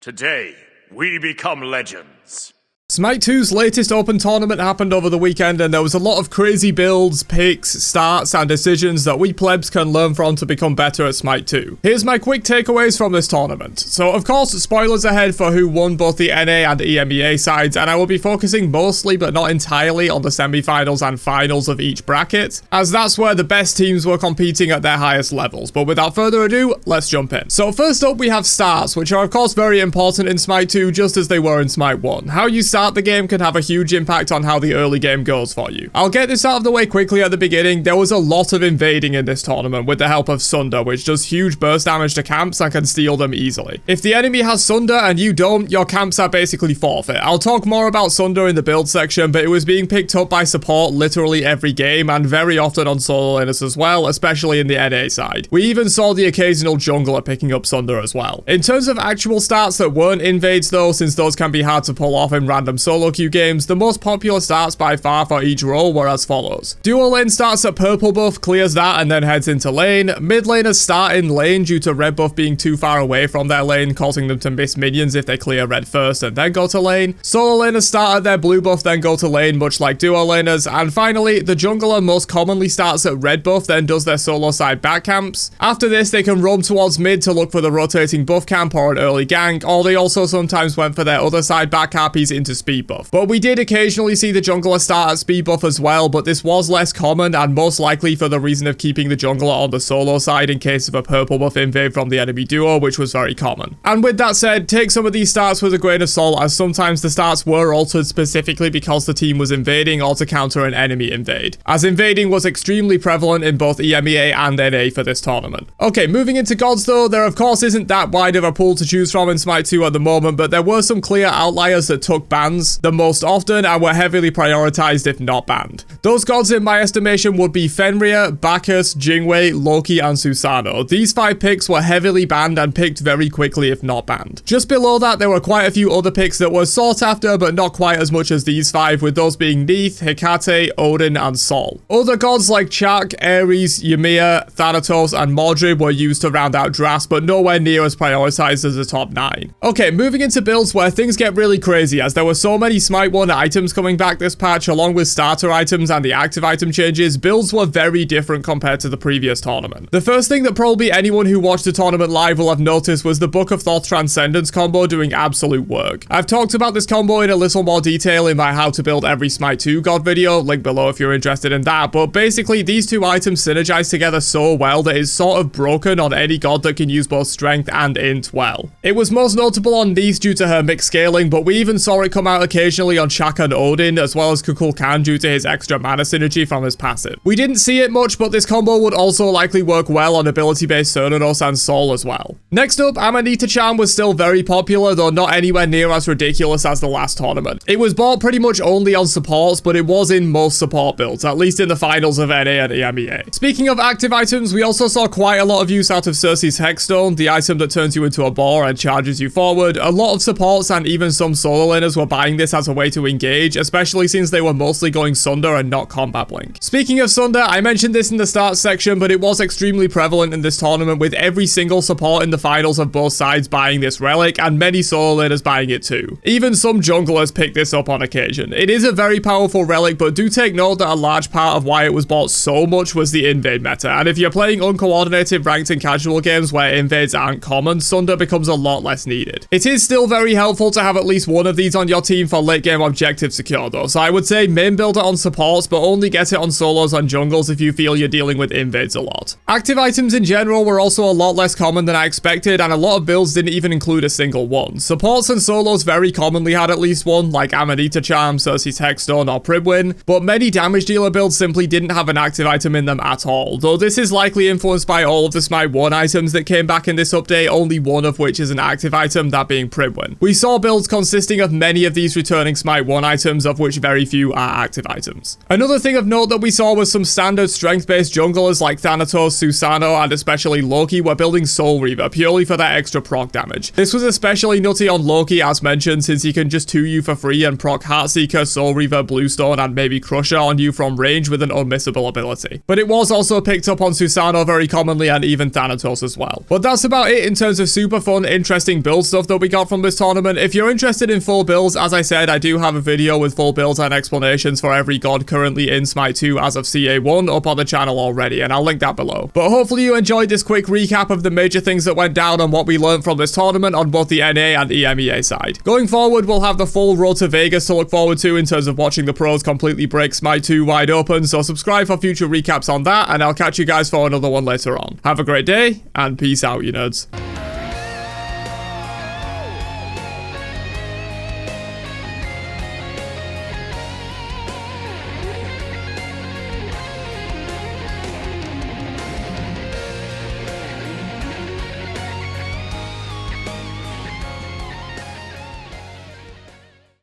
Today, we become legends. Smite 2's latest open tournament happened over the weekend, and there was a lot of crazy builds, picks, starts, and decisions that we plebs can learn from to become better at Smite 2. Here's my quick takeaways from this tournament. So, of course, spoilers ahead for who won both the NA and EMEA sides, and I will be focusing mostly, but not entirely, on the semi-finals and finals of each bracket, as that's where the best teams were competing at their highest levels. But without further ado, let's jump in. So first up, we have starts, which are of course very important in Smite 2, just as they were in Smite 1. How you start the game can have a huge impact on how the early game goes for you. I'll get this out of the way quickly at the beginning. There was a lot of invading in this tournament with the help of Sunder, which does huge burst damage to camps and can steal them easily. If the enemy has Sunder and you don't, your camps are basically forfeit. I'll talk more about Sunder in the build section, but it was being picked up by support literally every game and very often on solo laners as well, especially in the NA side. We even saw the occasional jungler picking up Sunder as well. In terms of actual starts that weren't invades though, since those can be hard to pull off in random solo queue games, the most popular starts by far for each role were as follows. Duo lane starts at purple buff, clears that and then heads into lane. Mid laners start in lane due to red buff being too far away from their lane, causing them to miss minions if they clear red first and then go to lane. Solo laners start at their blue buff, then go to lane, much like duo laners. And finally, the jungler most commonly starts at red buff, then does their solo side back camps. After this, they can roam towards mid to look for the rotating buff camp or an early gank, or they also sometimes went for their other side back harpies into speed buff. But we did occasionally see the jungler start at speed buff as well, but this was less common and most likely for the reason of keeping the jungler on the solo side in case of a purple buff invade from the enemy duo, which was very common. And with that said, take some of these starts with a grain of salt, as sometimes the starts were altered specifically because the team was invading or to counter an enemy invade, as invading was extremely prevalent in both EMEA and NA for this tournament. Okay, moving into gods though, there of course isn't that wide of a pool to choose from in Smite 2 at the moment, but there were some clear outliers that took bans the most often and were heavily prioritized if not banned. Those gods in my estimation would be Fenrir, Bacchus, Jingwei, Loki and Susanoo. These 5 picks were heavily banned and picked very quickly if not banned. Just below that there were quite a few other picks that were sought after but not quite as much as these 5, with those being Neith, Hecate, Odin and Sol. Other gods like Chak, Ares, Ymir, Thanatos and Mordred were used to round out drafts, but nowhere near as prioritized as the top 9. Okay, moving into builds where things get really crazy, as there were so many Smite 1 items coming back this patch along with starter items and the active item changes. Builds were very different compared to the previous tournament. The first thing that probably anyone who watched the tournament live will have noticed was the Book of Thoth Transcendence combo doing absolute work. I've talked about this combo in a little more detail in my how to build every Smite 2 god video, link below if you're interested in that, but basically these two items synergize together so well that it's sort of broken on any god that can use both strength and int well. It was most notable on Neith due to her mixed scaling, but we even saw it come out occasionally on Chak and Odin, as well as Kukulkan due to his extra mana synergy from his passive. We didn't see it much, but this combo would also likely work well on ability-based Cernunnos and Sol as well. Next up, Amanita Charm was still very popular, though not anywhere near as ridiculous as the last tournament. It was bought pretty much only on supports, but it was in most support builds, at least in the finals of NA and EMEA. Speaking of active items, we also saw quite a lot of use out of Circe's Hexstone, the item that turns you into a boar and charges you forward. A lot of supports and even some solo laners were buying this as a way to engage, especially since they were mostly going Sunder and not Combat Blink. Speaking of Sunder, I mentioned this in the start section, but it was extremely prevalent in this tournament, with every single support in the finals of both sides buying this relic, and many solo laners buying it too. Even some junglers picked this up on occasion. It is a very powerful relic, but do take note that a large part of why it was bought so much was the invade meta, and if you're playing uncoordinated ranked and casual games where invades aren't common, Sunder becomes a lot less needed. It is still very helpful to have at least one of these on your team for late game objective secure though, so I would say main build it on supports, but only get it on solos and jungles if you feel you're dealing with invades a lot. Active items in general were also a lot less common than I expected, and a lot of builds didn't even include a single one. Supports and solos very commonly had at least one, like Amanita Charm, Circe's Hexstone or Pribwin, but many damage dealer builds simply didn't have an active item in them at all, though this is likely influenced by all of the Smite 1 items that came back in this update, only one of which is an active item, that being Pribwin. We saw builds consisting of many of of these returning Smite 1 items, of which very few are active items. Another thing of note that we saw was some standard strength-based junglers like Thanatos, Susano, and especially Loki were building Soul Reaver purely for that extra proc damage. This was especially nutty on Loki as mentioned, since he can just 2 you for free and proc Heartseeker, Soul Reaver, Bluestone, and maybe Crusher on you from range with an unmissable ability. But it was also picked up on Susano very commonly and even Thanatos as well. But that's about it in terms of super fun, interesting build stuff that we got from this tournament. If you're interested in full builds, as I said, I do have a video with full builds and explanations for every god currently in Smite 2 as of CA1 up on the channel already, and I'll link that below. But hopefully you enjoyed this quick recap of the major things that went down and what we learned from this tournament on both the NA and EMEA side. Going forward, we'll have the full road to Vegas to look forward to in terms of watching the pros completely break Smite 2 wide open, so subscribe for future recaps on that, and I'll catch you guys for another one later on. Have a great day, and peace out, you nerds.